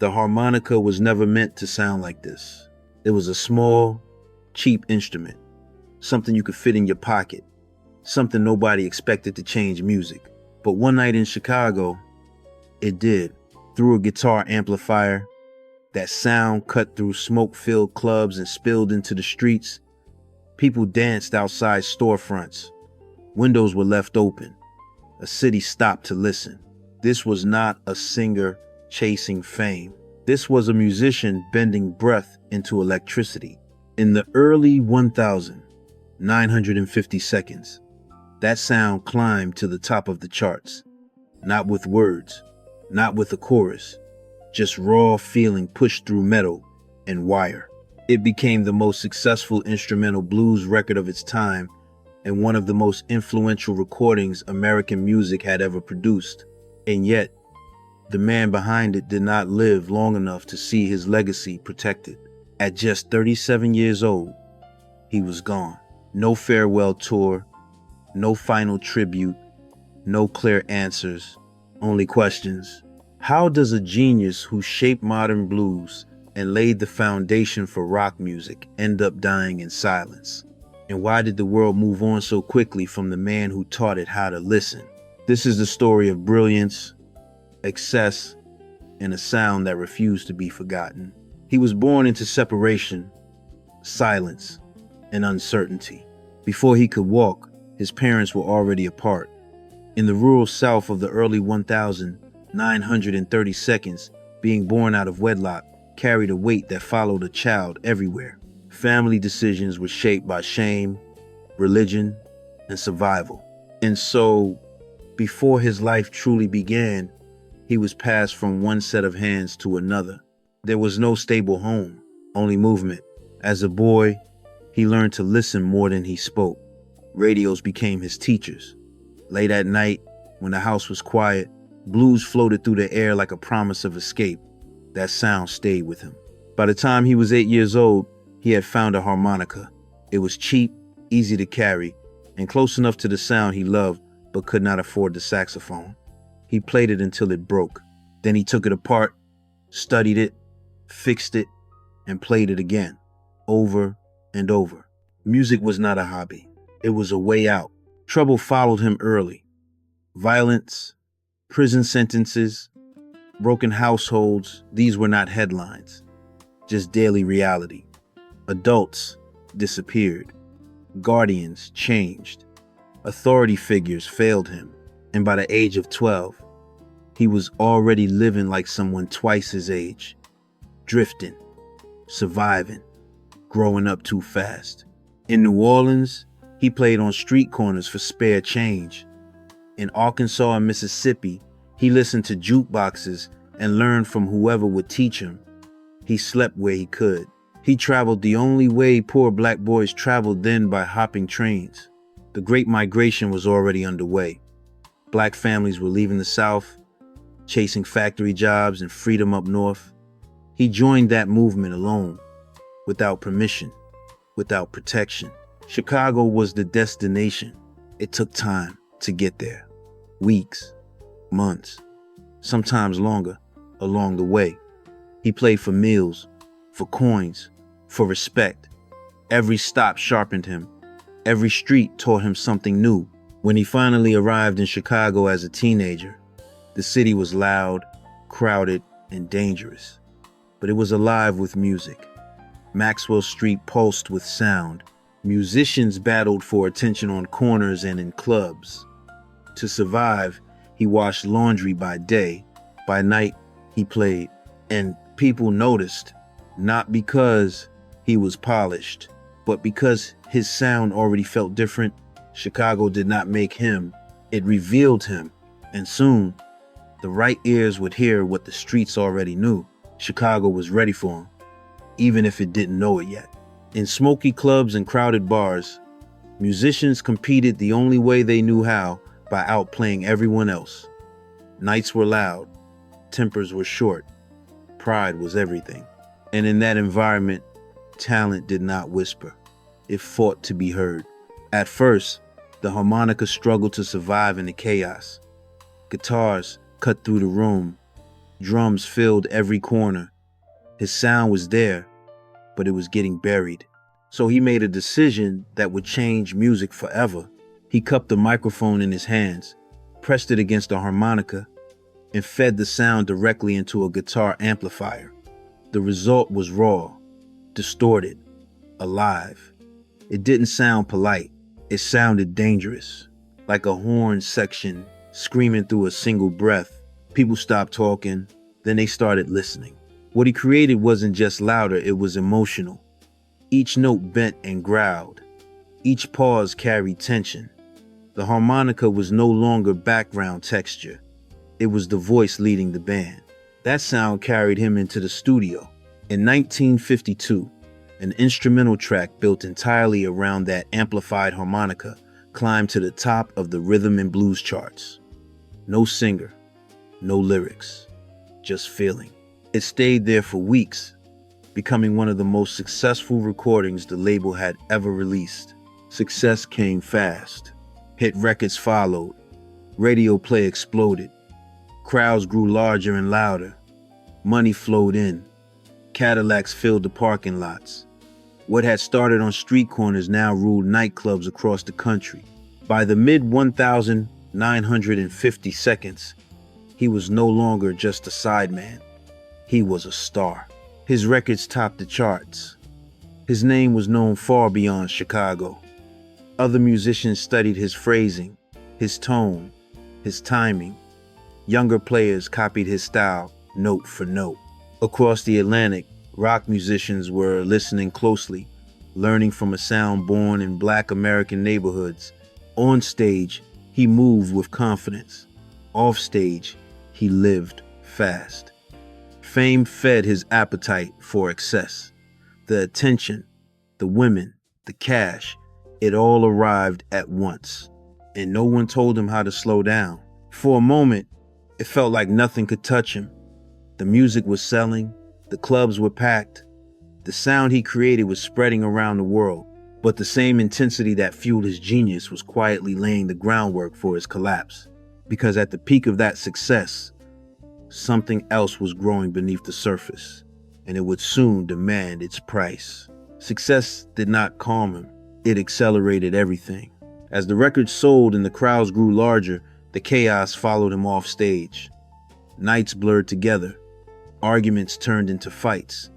The harmonica was never meant to sound like this. It was a small, cheap instrument, something you could fit in your pocket, something nobody expected to change music. But one night in Chicago, it did. Through a guitar amplifier, that sound cut through smoke-filled clubs and spilled into the streets. People danced outside storefronts. Windows were left open. A city stopped to listen. This was not a singer chasing fame. This was a musician bending breath into electricity. In the early 1,950 seconds, that sound climbed to the top of the charts. Not with words, not with a chorus, just raw feeling pushed through metal and wire. It became the most successful instrumental blues record of its time and one of the most influential recordings American music had ever produced. And yet, the man behind it did not live long enough to see his legacy protected. At just 37 years old, he was gone. No farewell tour, no final tribute, no clear answers, only questions. How does a genius who shaped modern blues and laid the foundation for rock music end up dying in silence? And why did the world move on so quickly from the man who taught it how to listen? This is the story of brilliance, excess, and a sound that refused to be forgotten. He was born into separation, silence, and uncertainty. Before he could walk, his parents were already apart. In the rural South of the early 1,930 seconds, being born out of wedlock carried a weight that followed a child everywhere. Family decisions were shaped by shame, religion, and survival. And so, before his life truly began, he was passed from one set of hands to another. There was no stable home, only movement. As a boy, he learned to listen more than he spoke. Radios became his teachers. Late at night, when the house was quiet, blues floated through the air like a promise of escape. That sound stayed with him. By the time he was 8 years old, he had found a harmonica. It was cheap, easy to carry, and close enough to the sound he loved but could not afford the saxophone. He played it until it broke. Then he took it apart, studied it, fixed it, and played it again, over and over. Music was not a hobby. It was a way out. Trouble followed him early. Violence, prison sentences, broken households, these were not headlines, just daily reality. Adults disappeared. Guardians changed. Authority figures failed him. And by the age of 12, he was already living like someone twice his age, drifting, surviving, growing up too fast. In New Orleans, he played on street corners for spare change. In Arkansas and Mississippi, he listened to jukeboxes and learned from whoever would teach him. He slept where he could. He traveled the only way poor black boys traveled then, by hopping trains. The Great Migration was already underway. Black families were leaving the South, chasing factory jobs and freedom up north. He joined that movement alone, without permission, without protection. Chicago was the destination. It took time to get there. Weeks, months, sometimes longer, along the way. He played for meals, for coins, for respect. Every stop sharpened him. Every street taught him something new. When he finally arrived in Chicago as a teenager, the city was loud, crowded, and dangerous. But it was alive with music. Maxwell Street pulsed with sound. Musicians battled for attention on corners and in clubs. To survive, he washed laundry by day. By night, he played. And people noticed, not because he was polished, but because his sound already felt different. Chicago did not make him, it revealed him. And soon, the right ears would hear what the streets already knew. Chicago was ready for him, even if it didn't know it yet. In smoky clubs and crowded bars, musicians competed the only way they knew how, by outplaying everyone else. Nights were loud, tempers were short, pride was everything. And in that environment, talent did not whisper. It fought to be heard. At first, the harmonica struggled to survive in the chaos. Guitars cut through the room, Drums filled every corner. His sound was there, but it was getting buried. So he made a decision that would change music forever. He cupped the microphone in his hands, pressed it against a harmonica, and fed the sound directly into a guitar amplifier. The result was raw, distorted, alive. It didn't sound polite. It sounded dangerous, like a horn section screaming through a single breath. People stopped talking, then they started listening. What he created wasn't just louder, it was emotional. Each note bent and growled. Each pause carried tension. The harmonica was no longer background texture. It was the voice leading the band. That sound carried him into the studio. In 1952, an instrumental track built entirely around that amplified harmonica climbed to the top of the rhythm and blues charts. No singer, no lyrics, just feeling. It stayed there for weeks, becoming one of the most successful recordings the label had ever released. Success came fast. Hit records followed. Radio play exploded. Crowds grew larger and louder. Money flowed in. Cadillacs filled the parking lots. What had started on street corners now ruled nightclubs across the country. By the mid-1950 seconds, he was no longer just a sideman. He was a star. His records topped the charts. His name was known far beyond Chicago. Other musicians studied his phrasing, his tone, his timing. Younger players copied his style, note for note. Across the Atlantic, rock musicians were listening closely, learning from a sound born in Black American neighborhoods. On stage, he moved with confidence. Off stage, he lived fast. Fame fed his appetite for excess. The attention, the women, the cash, it all arrived at once. And no one told him how to slow down. For a moment, it felt like nothing could touch him. The music was selling, the clubs were packed, the sound he created was spreading around the world. But the same intensity that fueled his genius was quietly laying the groundwork for his collapse. Because at the peak of that success, something else was growing beneath the surface, and it would soon demand its price. Success did not calm him, it accelerated everything. As the record sold and the crowds grew larger, the chaos followed him off stage. Nights blurred together, arguments turned into fights.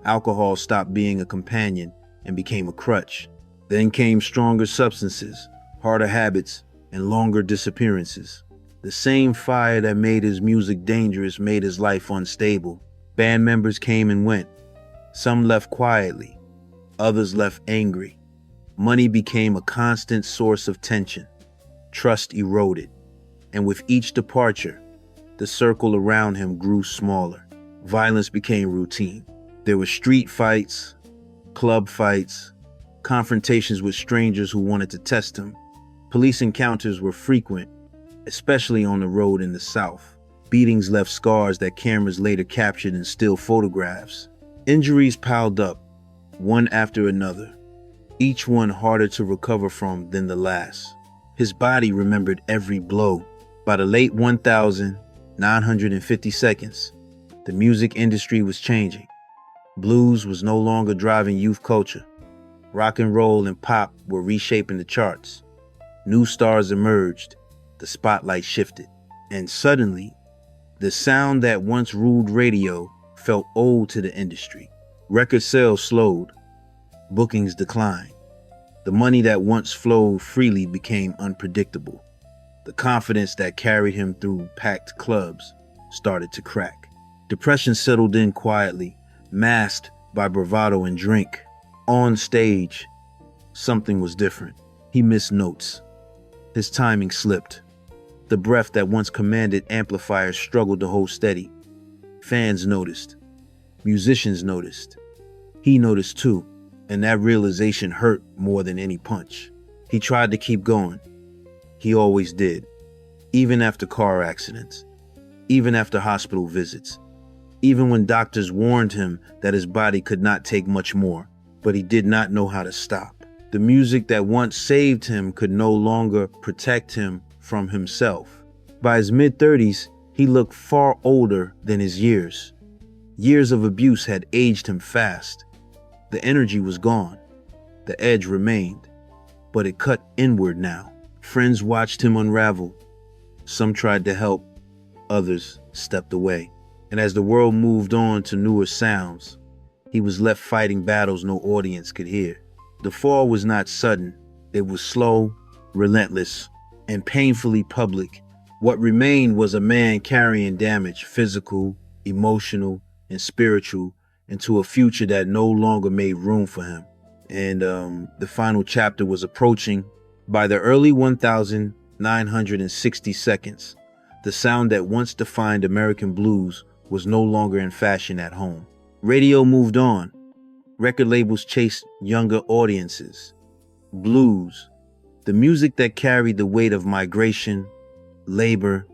Alcohol stopped being a companion and became a crutch. Then came stronger substances, harder habits, and longer disappearances. The same fire that made his music dangerous made his life unstable. Band members came and went. Some left quietly, others left angry. Money became a constant source of tension. Trust eroded. And with each departure, the circle around him grew smaller. Violence became routine. There were street fights, club fights, confrontations with strangers who wanted to test him. Police encounters were frequent, especially on the road in the South. Beatings left scars that cameras later captured in still photographs. Injuries piled up, one after another, each one harder to recover from than the last. His body remembered every blow. By the late 1950 seconds, the music industry was changing. Blues was no longer driving youth culture. Rock and roll and pop were reshaping the charts. New stars emerged, the spotlight shifted, and suddenly, the sound that once ruled radio felt old to the industry. Record sales slowed, bookings declined. The money that once flowed freely became unpredictable. The confidence that carried him through packed clubs started to crack. Depression settled in quietly, masked by bravado and drink. On stage, something was different. He missed notes. His timing slipped. The breath that once commanded amplifiers struggled to hold steady. Fans noticed. Musicians noticed. He noticed too, and that realization hurt more than any punch. He tried to keep going. He always did. Even after car accidents. Even after hospital visits. Even when doctors warned him that his body could not take much more. But he did not know how to stop. The music that once saved him could no longer protect him from himself. By his mid-30s, He looked far older than his years. Years of abuse had aged him fast. The energy was gone. The edge remained, but it cut inward now. Friends watched him unravel. Some tried to help, others stepped away. And as the world moved on to newer sounds, he was left fighting battles no audience could hear. The fall was not sudden. It was slow, relentless, and painfully public. What remained was a man carrying damage, physical, emotional, and spiritual, into a future that no longer made room for him. And the final chapter was approaching. By the early 1960 seconds, the sound that once defined American blues was no longer in fashion at home. Radio moved on. Record labels chased younger audiences. Blues, the music that carried the weight of migration, labor,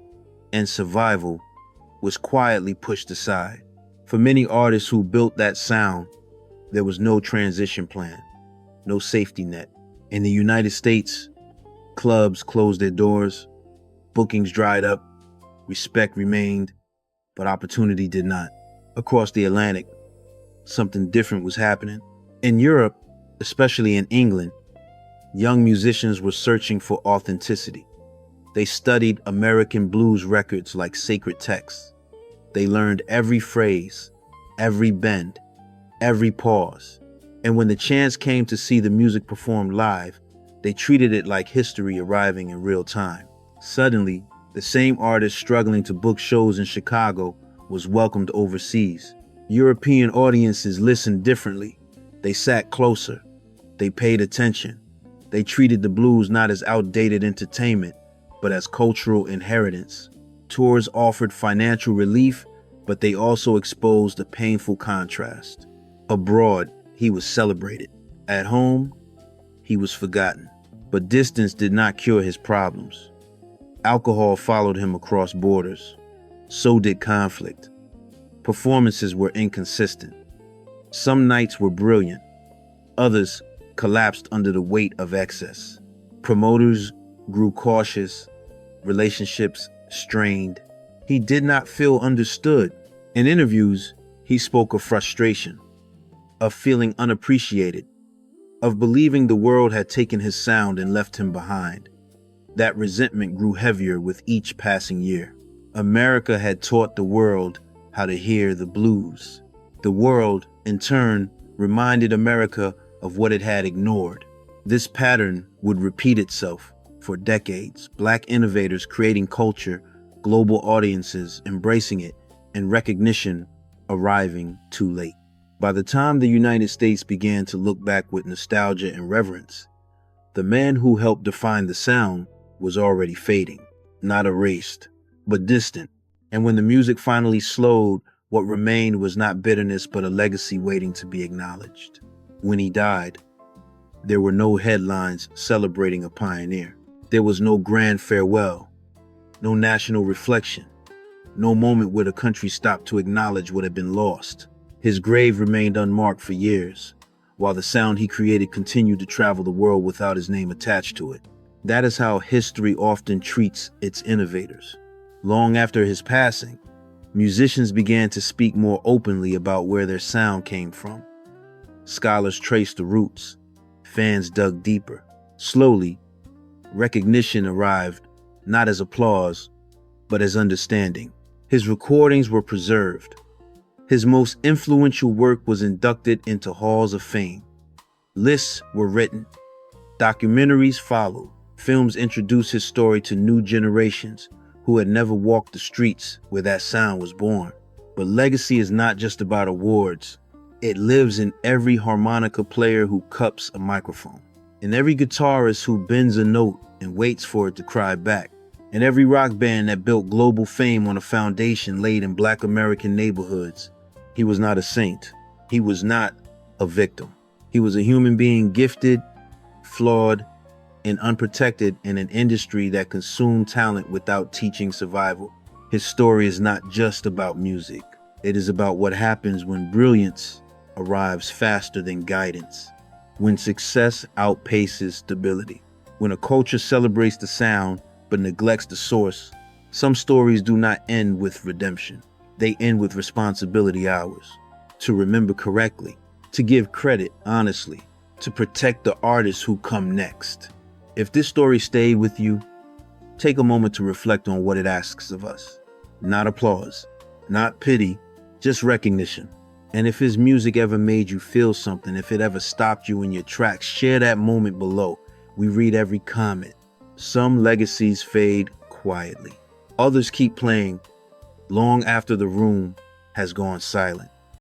and survival, was quietly pushed aside. For many artists who built that sound, there was no transition plan, no safety net. In the United States, clubs closed their doors, bookings dried up, respect remained, but opportunity did not. Across the Atlantic, something different was happening. In Europe, especially in England, young musicians were searching for authenticity. They studied American blues records like sacred texts. They learned every phrase, every bend, every pause. And when the chance came to see the music performed live, they treated it like history arriving in real time. Suddenly, the same artist struggling to book shows in Chicago was welcomed overseas. European audiences listened differently. They sat closer. They paid attention. They treated the blues not as outdated entertainment, but as cultural inheritance. Tours offered financial relief, but they also exposed a painful contrast. Abroad, he was celebrated. At home, he was forgotten. But distance did not cure his problems. Alcohol followed him across borders. So did conflict. Performances were inconsistent. Some nights were brilliant. Others collapsed under the weight of excess. Promoters grew cautious. Relationships strained. He did not feel understood. In interviews, he spoke of frustration, of feeling unappreciated, of believing the world had taken his sound and left him behind. That resentment grew heavier with each passing year. America had taught the world how to hear the blues. The world, in turn, reminded America of what it had ignored. This pattern would repeat itself for decades. Black innovators creating culture, global audiences embracing it, and recognition arriving too late. By the time the United States began to look back with nostalgia and reverence, the man who helped define the sound was already fading, not erased, but distant. And when the music finally slowed, what remained was not bitterness, but a legacy waiting to be acknowledged. When he died, there were no headlines celebrating a pioneer. There was no grand farewell, no national reflection, no moment where the country stopped to acknowledge what had been lost. His grave remained unmarked for years, while the sound he created continued to travel the world without his name attached to it. That is how history often treats its innovators. Long after his passing, musicians began to speak more openly about where their sound came from. Scholars traced the roots. Fans dug deeper. Slowly, recognition arrived, not as applause, but as understanding. His recordings were preserved. His most influential work was inducted into halls of fame. Lists were written. Documentaries followed. Films introduced his story to new generations who had never walked the streets where that sound was born. But legacy is not just about awards. It lives in every harmonica player who cups a microphone, in every guitarist who bends a note and waits for it to cry back, in every rock band that built global fame on a foundation laid in Black American neighborhoods. He was not a saint. He was not a victim. He was a human being gifted, flawed, and unprotected in an industry that consumed talent without teaching survival. His story is not just about music. It is about what happens when brilliance arrives faster than guidance, when success outpaces stability, when a culture celebrates the sound but neglects the source. Some stories do not end with redemption. They end with responsibility hours. To remember correctly, to give credit honestly, to protect the artists who come next. If this story stayed with you, take a moment to reflect on what it asks of us. Not applause, not pity, just recognition. And if his music ever made you feel something, if it ever stopped you in your tracks, share that moment below. We read every comment. Some legacies fade quietly. Others keep playing long after the room has gone silent.